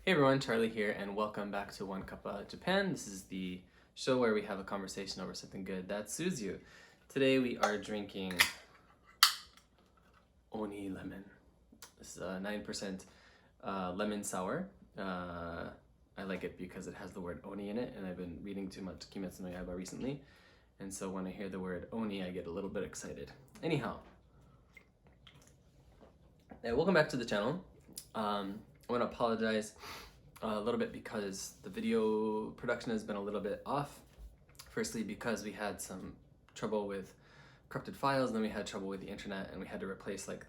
Hey everyone, Charlie here, and welcome back to One Cup of Japan. This is the show where we have a conversation over something good that soothes you. Today we are drinking Oni Lemon. This is a 9% lemon sour. I like it because it has the word Oni in it, and I've been reading too much Kimetsu no Yaiba recently, and so when I hear the word Oni, I get a little bit excited. Anyhow, welcome back to the channel. I want to apologize a little bit because the video production has been a little bit off. Firstly, because we had some trouble with corrupted files, and then we had trouble with the internet, and we had to replace like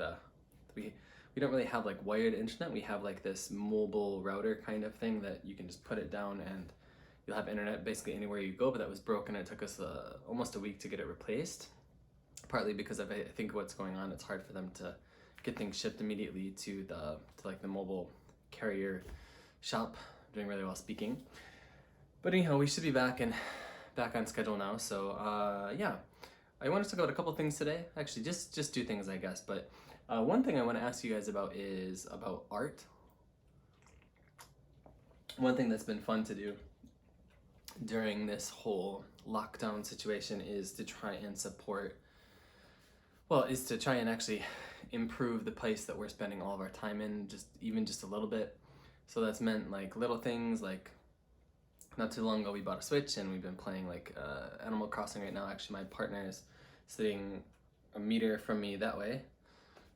we don't really have like wired internet. We have like this mobile router kind of thing that you can just put it down and you'll have internet basically anywhere you go, but that was broken. It took us almost a week to get it replaced, partly because of I think what's going on. It's hard for them to get things shipped immediately to like the mobile carrier shop. Doing really well speaking, but anyhow, we should be back on schedule now. So yeah, I want to talk about a couple things today. Actually, just two things, I guess. But one thing I want to ask you guys about is about art. One thing that's been fun to do during this whole lockdown situation is to try and support, is to try and actually improve the place that we're spending all of our time in, even just a little bit. So that's meant like little things, like not too long ago we bought a Switch and we've been playing like Animal Crossing right now. Actually, my partner is sitting a meter from me that way,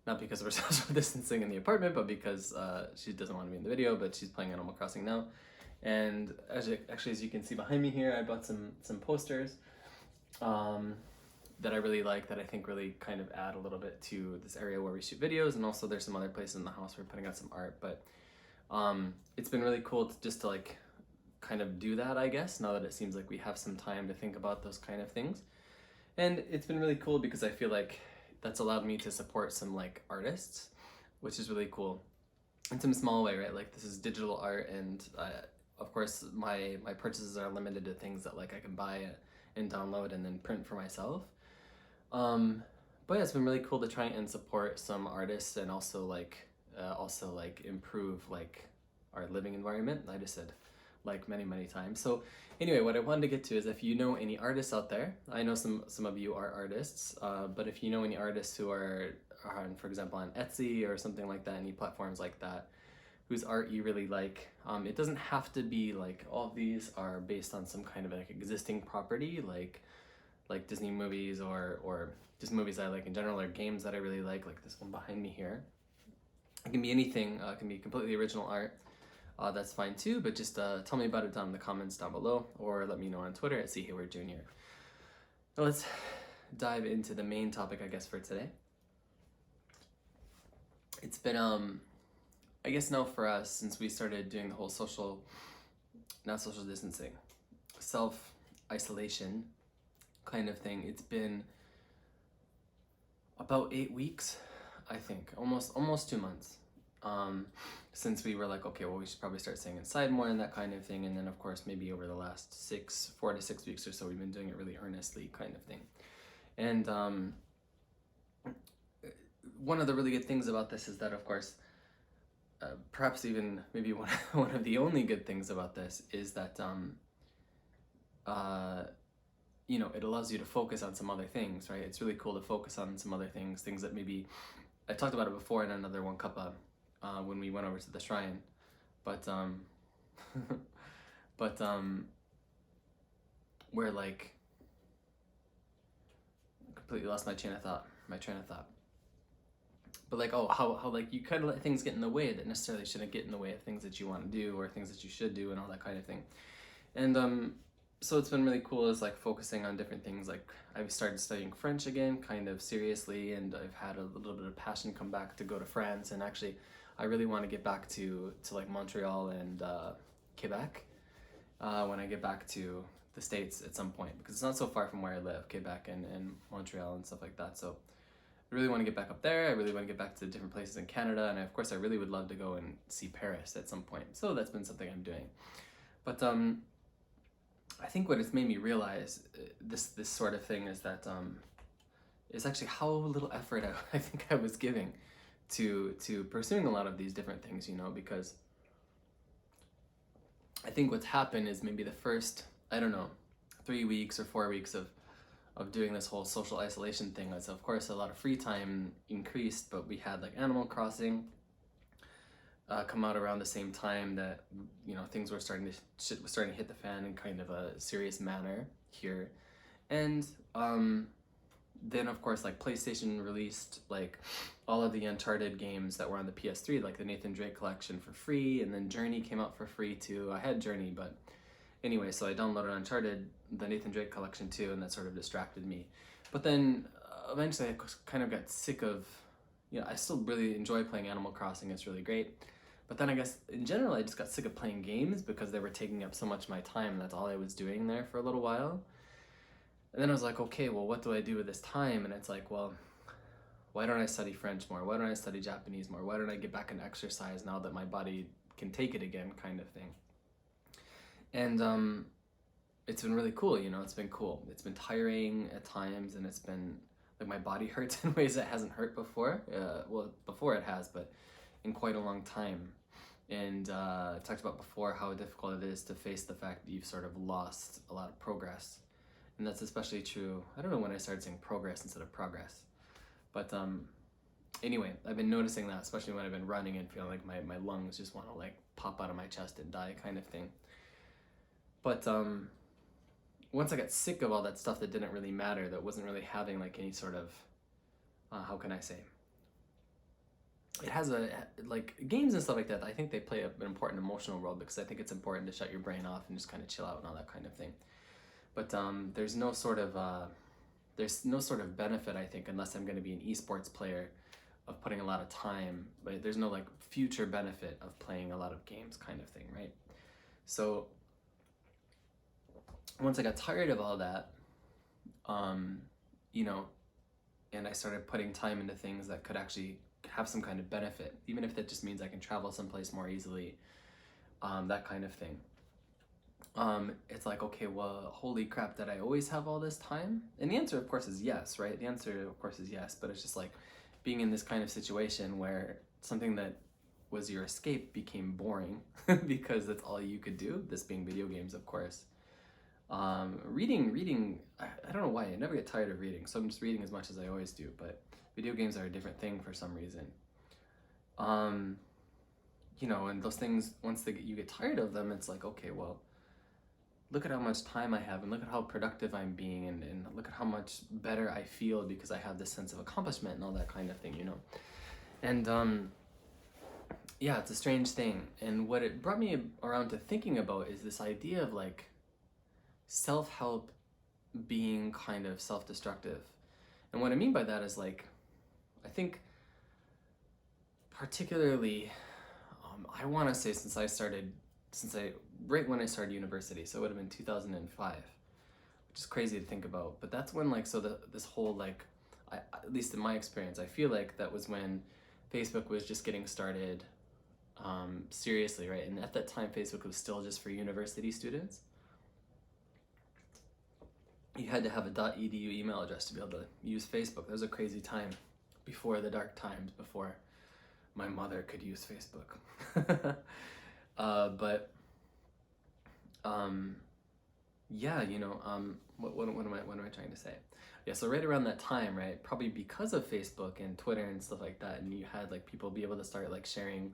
not because we're social distancing in the apartment, but because she doesn't want to be in the video, but she's playing Animal Crossing now. And as you can see behind me here, I bought some posters that I really like, that I think really kind of add a little bit to this area where we shoot videos, and also there's some other places in the house where we're putting out some art. But it's been really cool to like kind of do that, I guess, now that it seems like we have some time to think about those kind of things. And it's been really cool because I feel like that's allowed me to support some like artists, which is really cool in some small way, right? Like this is digital art, and of course my purchases are limited to things that like I can buy and download and then print for myself. But yeah, it's been really cool to try and support some artists, and also like improve like our living environment. I just said like many times. So anyway, what I wanted to get to is, if you know any artists out there, I know some of you are artists, but if you know any artists who are on, for example, on Etsy or something like that, any platforms like that, whose art you really like, it doesn't have to be like all of these are based on some kind of like existing property, like Disney movies or just movies I like in general, or games that I really like this one behind me here. It can be anything. It can be completely original art. That's fine too, but just tell me about it down in the comments down below, or let me know on Twitter at Youre Jr. Now let's dive into the main topic, I guess, for today. It's been, I guess now for us, since we started doing the whole not social distancing, self-isolation kind of thing, it's been about 8 weeks, I think, almost 2 months, since we were like, okay, well, we should probably start staying inside more and that kind of thing. And then of course, maybe over the last 4 to 6 weeks or so, we've been doing it really earnestly kind of thing. And one of the really good things about this is that, of course, perhaps even maybe one of the only good things about this is that it allows you to focus on some other things, right? It's really cool to focus on some other things that maybe, I talked about it before in another One Cuppa when we went over to the shrine, but where like completely lost my train of thought. But like, how like you kind of let things get in the way that necessarily shouldn't get in the way of things that you want to do or things that you should do and all that kind of thing. And so it's been really cool, is like focusing on different things. Like I've started studying French again, kind of seriously, and I've had a little bit of passion come back to go to France. And actually, I really want to get back to like Montreal and Quebec when I get back to the States at some point, because it's not so far from where I live, Quebec and Montreal and stuff like that. So I really want to get back up there. I really want to get back to different places in Canada, and of course I really would love to go and see Paris at some point. So that's been something I'm doing. But I think what it's made me realize, this sort of thing, is that is actually how little effort I think I was giving to pursuing a lot of these different things, because I think what's happened is maybe the first, I don't know, 3 weeks or 4 weeks of doing this whole social isolation thing was, of course, a lot of free time increased, but we had like Animal Crossing come out around the same time that, you know, things were starting to shit was starting to hit the fan in kind of a serious manner here. And then of course, like, PlayStation released like all of the Uncharted games that were on the PS3, like the Nathan Drake collection, for free, and then Journey came out for free too. I had Journey, but anyway, so I downloaded Uncharted, the Nathan Drake collection too, and that sort of distracted me. But then eventually I kind of got sick of, you know, I still really enjoy playing Animal Crossing, it's really great. But then I guess in general I just got sick of playing games because they were taking up so much of my time, and that's all I was doing there for a little while. And then I was like, okay, well, what do I do with this time? And it's like, well, why don't I study French more? Why don't I study Japanese more? Why don't I get back into exercise now that my body can take it again, kind of thing. And it's been really cool, you know, it's been cool. It's been tiring at times, and it's been, like, my body hurts in ways that hasn't hurt before. Well, before it has, but in quite a long time. And I talked about before how difficult it is to face the fact that you've sort of lost a lot of progress. And that's especially true, I don't know when I started saying progress instead of progress. But anyway, I've been noticing that, especially when I've been running and feeling like my lungs just want to like pop out of my chest and die, kind of thing. But once I got sick of all that stuff that didn't really matter, that wasn't really having like any sort of, how can I say? It has a, like, games and stuff like that, I think they play an important emotional role, because I think it's important to shut your brain off and just kind of chill out and all that kind of thing. But there's no sort of benefit, I think, unless I'm going to be an esports player, of putting a lot of time. But there's no like future benefit of playing a lot of games, kind of thing, right? So once I got tired of all that, you know, and I started putting time into things that could actually have some kind of benefit, even if that just means I can travel someplace more easily, that kind of thing. It's like, okay, well, holy crap, did I always have all this time? And the answer, of course, is yes, right? The answer, of course, is yes, but it's just like being in this kind of situation where something that was your escape became boring because that's all you could do, this being video games, of course. Reading, I don't know why, I never get tired of reading, so I'm just reading as much as I always do, but video games are a different thing for some reason. You know, and those things, once you get tired of them, it's like, okay, well, look at how much time I have, and look at how productive I'm being, and look at how much better I feel because I have this sense of accomplishment and all that kind of thing, you know? And yeah, it's a strange thing. And what it brought me around to thinking about is this idea of like self-help being kind of self-destructive. And what I mean by that is, like, I think particularly, I want to say right when I started university, so it would have been 2005, which is crazy to think about. But that's when, like, this whole, like, at least in my experience, I feel like that was when Facebook was just getting started, seriously, right? And at that time, Facebook was still just for university students. You had to have a .edu email address to be able to use Facebook. That was a crazy time, before the dark times, before my mother could use Facebook. Yeah, you know, what am I trying to say? Yeah, so right around that time, right, probably because of Facebook and Twitter and stuff like that, and you had like people be able to start like sharing,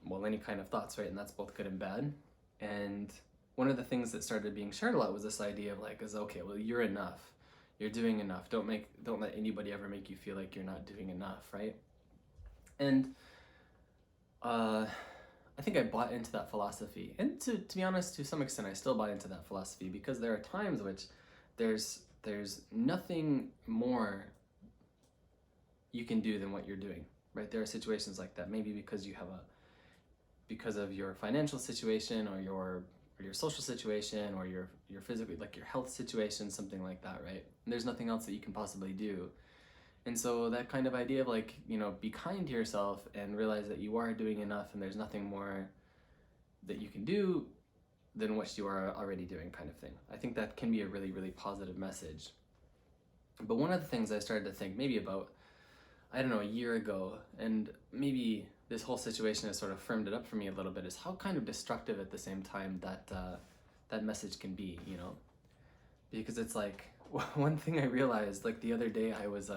well, any kind of thoughts, right, and that's both good and bad. And one of the things that started being shared a lot was this idea of like, okay, well, you're enough, you're doing enough. Don't let anybody ever make you feel like you're not doing enough, right? And I think I bought into that philosophy, and to be honest, to some extent, I still buy into that philosophy, because there are times which there's nothing more you can do than what you're doing, right? There are situations like that, maybe because of your financial situation, or your social situation, or your physical, like your health situation, something like that, right? And there's nothing else that you can possibly do. And so that kind of idea of like, you know, be kind to yourself and realize that you are doing enough and there's nothing more that you can do than what you are already doing, kind of thing. I think that can be a really, really positive message. But one of the things I started to think maybe about, I don't know, a year ago, and maybe this whole situation has sort of firmed it up for me a little bit, is how kind of destructive at the same time that that message can be, you know? Because it's like, one thing I realized, like the other day I was,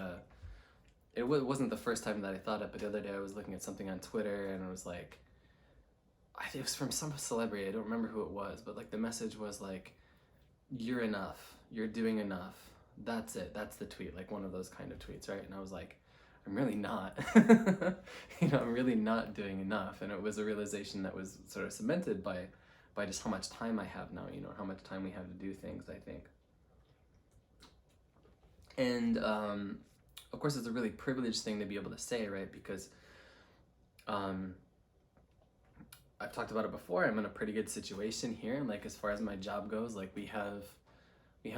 wasn't the first time that I thought it, but the other day I was looking at something on Twitter and it was like, it was from some celebrity, I don't remember who it was, but like the message was like, "You're enough, you're doing enough, that's it," that's the tweet, like one of those kind of tweets, right? And I was like, I'm really not. You know, I'm really not doing enough. And it was a realization that was sort of cemented by just how much time I have now, you know, how much time we have to do things, I think. And of course, it's a really privileged thing to be able to say, right? Because I've talked about it before. I'm in a pretty good situation here. Like as far as my job goes, like we have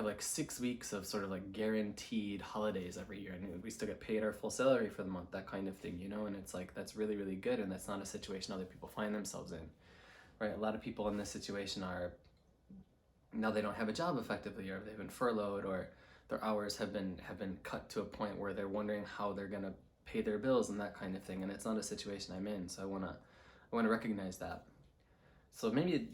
like 6 weeks of sort of like guaranteed holidays every year, and we still get paid our full salary for the month, that kind of thing, you know. And it's like, that's really, really good, and that's not a situation other people find themselves in, right? A lot of people in this situation are, now they don't have a job effectively, or they've been furloughed, or their hours have been cut to a point where they're wondering how they're gonna pay their bills and that kind of thing. And it's not a situation I'm in, so I wanna recognize that. So maybe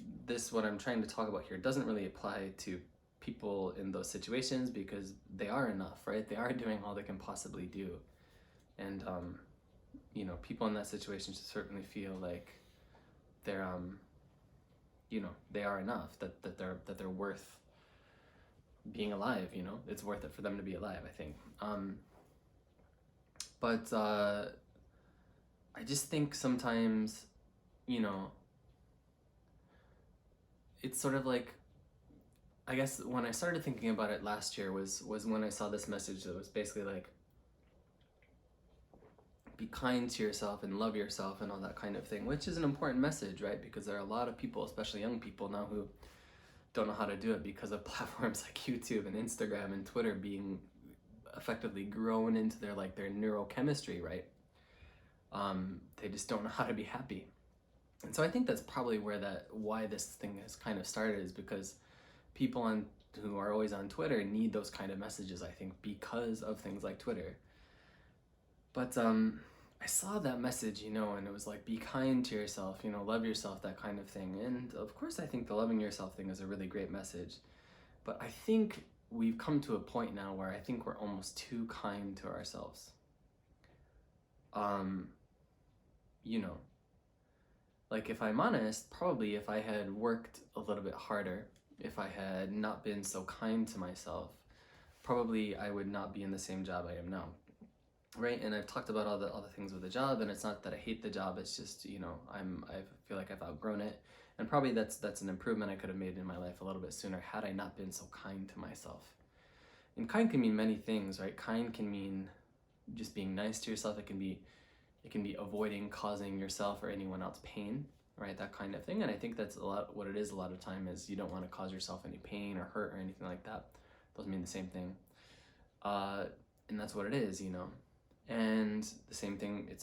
what I'm trying to talk about here doesn't really apply to people in those situations, because they are enough, right? They are doing all they can possibly do. And you know, people in that situation should certainly feel like they're you know, they are enough, that they're worth being alive, you know. It's worth it for them to be alive, I think. But I just think sometimes, you know, it's sort of like, I guess when I started thinking about it last year was when I saw this message that was basically like, be kind to yourself and love yourself and all that kind of thing, which is an important message, right? Because there are a lot of people, especially young people now, who don't know how to do it because of platforms like YouTube and Instagram and Twitter being effectively grown into their neurochemistry, right? They just don't know how to be happy. And so I think that's probably why this thing has kind of started, is because people who are always on Twitter need those kind of messages, I think, because of things like Twitter. But I saw that message, you know, and it was like, be kind to yourself, you know, love yourself, that kind of thing. And of course, I think the loving yourself thing is a really great message. But I think we've come to a point now where I think we're almost too kind to ourselves. You know, like if I'm honest, probably if I had worked a little bit harder, if I had not been so kind to myself, probably I would not be in the same job I am now, right? And I've talked about all the things with the job, and it's not that I hate the job, it's just, you know, I feel like I've outgrown it, and probably that's an improvement I could have made in my life a little bit sooner had I not been so kind to myself. And kind can mean many things, right? Kind can mean just being nice to yourself. It can be avoiding causing yourself or anyone else pain, right? That kind of thing. And I think that's what it is a lot of time, is you don't want to cause yourself any pain or hurt or anything like that. Those mean the same thing. And that's what it is, you know. And it's the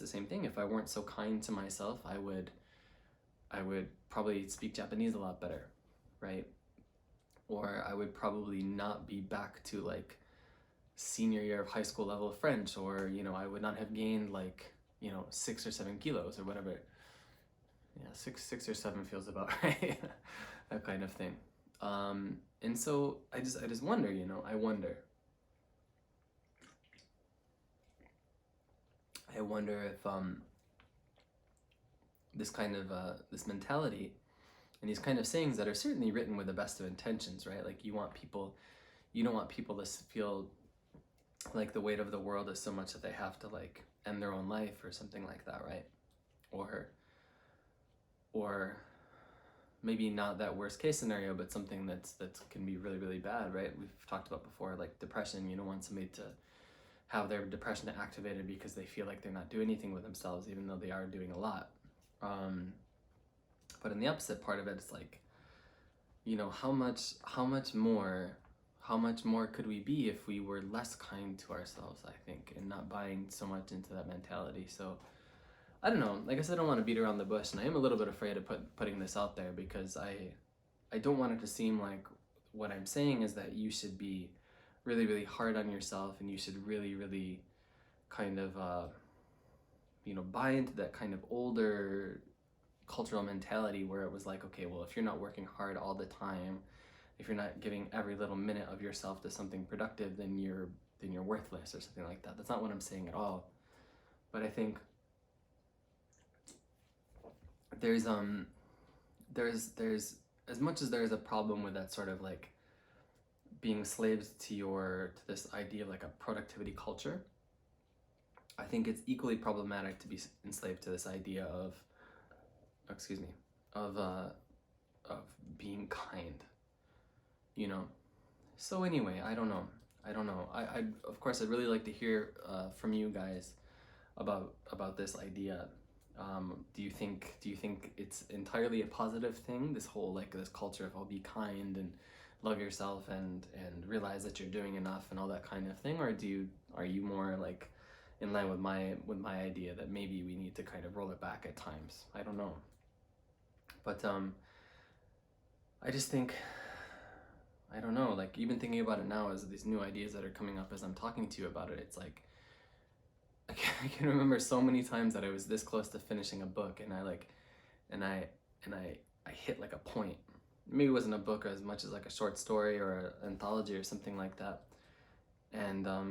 same thing. If I weren't so kind to myself, I would probably speak Japanese a lot better, right? Or I would probably not be back to like senior year of high school level of French, or, you know, I would not have gained like, you know, 6 or 7 kilos or whatever. Yeah, six or 7 feels about right. That kind of thing. And so I just wonder, you know, I wonder if this kind of this mentality and these kind of sayings that are certainly written with the best of intentions, right? Like you don't want people to feel like the weight of the world is so much that they have to like end their own life or something like that, right? Or maybe not that worst case scenario, but something that can be really, really bad, right? We've talked about before, like depression. You don't want somebody to have their depression activated because they feel like they're not doing anything with themselves, even though they are doing a lot. But in the opposite part of it, it's like, you know, how much more could we be if we were less kind to ourselves, I think, and not buying so much into that mentality. So I don't know, I guess I don't want to beat around the bush, and I am a little bit afraid of putting this out there, because I don't want it to seem like what I'm saying is that you should be really, really hard on yourself, and you should really, really kind of buy into that kind of older cultural mentality where it was like, okay, well, if you're not working hard all the time, if you're not giving every little minute of yourself to something productive, then you're worthless or something like that. That's not what I'm saying at all. But I think there's as much as there's a problem with that sort of like being slaves to this idea of like a productivity culture, I think it's equally problematic to be enslaved to this idea of, excuse me, of being kind, So anyway, I don't know. I of course I'd really like to hear from you guys about this idea. Do you think it's entirely a positive thing, this whole like this culture of, oh, be kind and love yourself and realize that you're doing enough and all that kind of thing, or are you more like in line with my idea that maybe we need to kind of roll it back at times? I don't know. But I just think, I don't know, like even thinking about it now as these new ideas that are coming up as I'm talking to you about it, it's like I can remember so many times that I was this close to finishing a book and I hit like a point. Maybe it wasn't a book as much as like a short story or an anthology or something like that. And I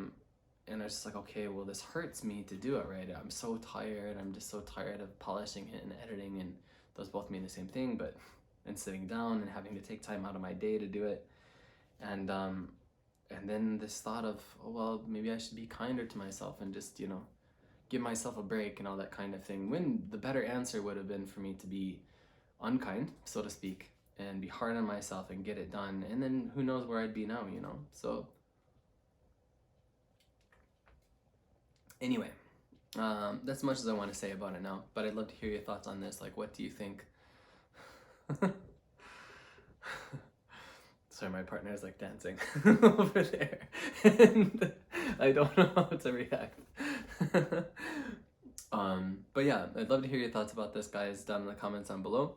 was just like, okay, well, this hurts me to do it, right? I'm so tired. I'm just so tired of polishing it and editing, and those both mean the same thing, and sitting down and having to take time out of my day to do it. And then this thought of, oh, well, maybe I should be kinder to myself and just, give myself a break and all that kind of thing. When the better answer would have been for me to be unkind, so to speak, and be hard on myself and get it done. And then who knows where I'd be now, So anyway, that's as much as I want to say about it now, but I'd love to hear your thoughts on this. Like, what do you think? Sorry, my partner is like dancing over there, and I don't know how to react. But yeah, I'd love to hear your thoughts about this, guys, down in the comments down below.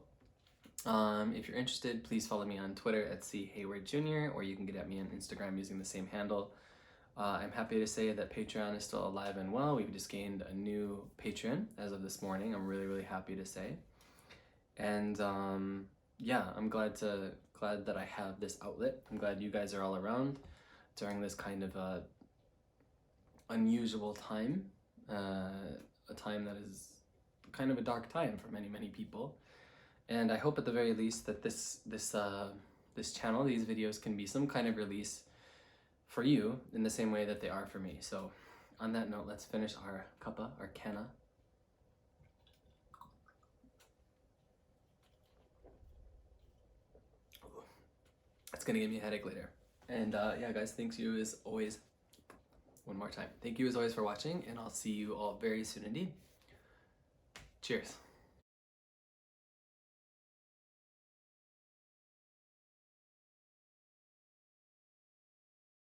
If you're interested, please follow me on Twitter at @CHaywardJr, or you can get at me on Instagram using the same handle. I'm happy to say that Patreon is still alive and well. We've just gained a new patron as of this morning. I'm really, really happy to say. And yeah, I'm glad that I have this outlet. I'm glad you guys are all around during this kind of unusual time, a time that is kind of a dark time for many, many people. And I hope at the very least that this channel, these videos, can be some kind of release for you in the same way that they are for me. So on that note, let's finish our cuppa, our canna. It's gonna give me a headache later. And yeah, guys, thank you as always. One more time. Thank you as always for watching, and I'll see you all very soon indeed. Cheers.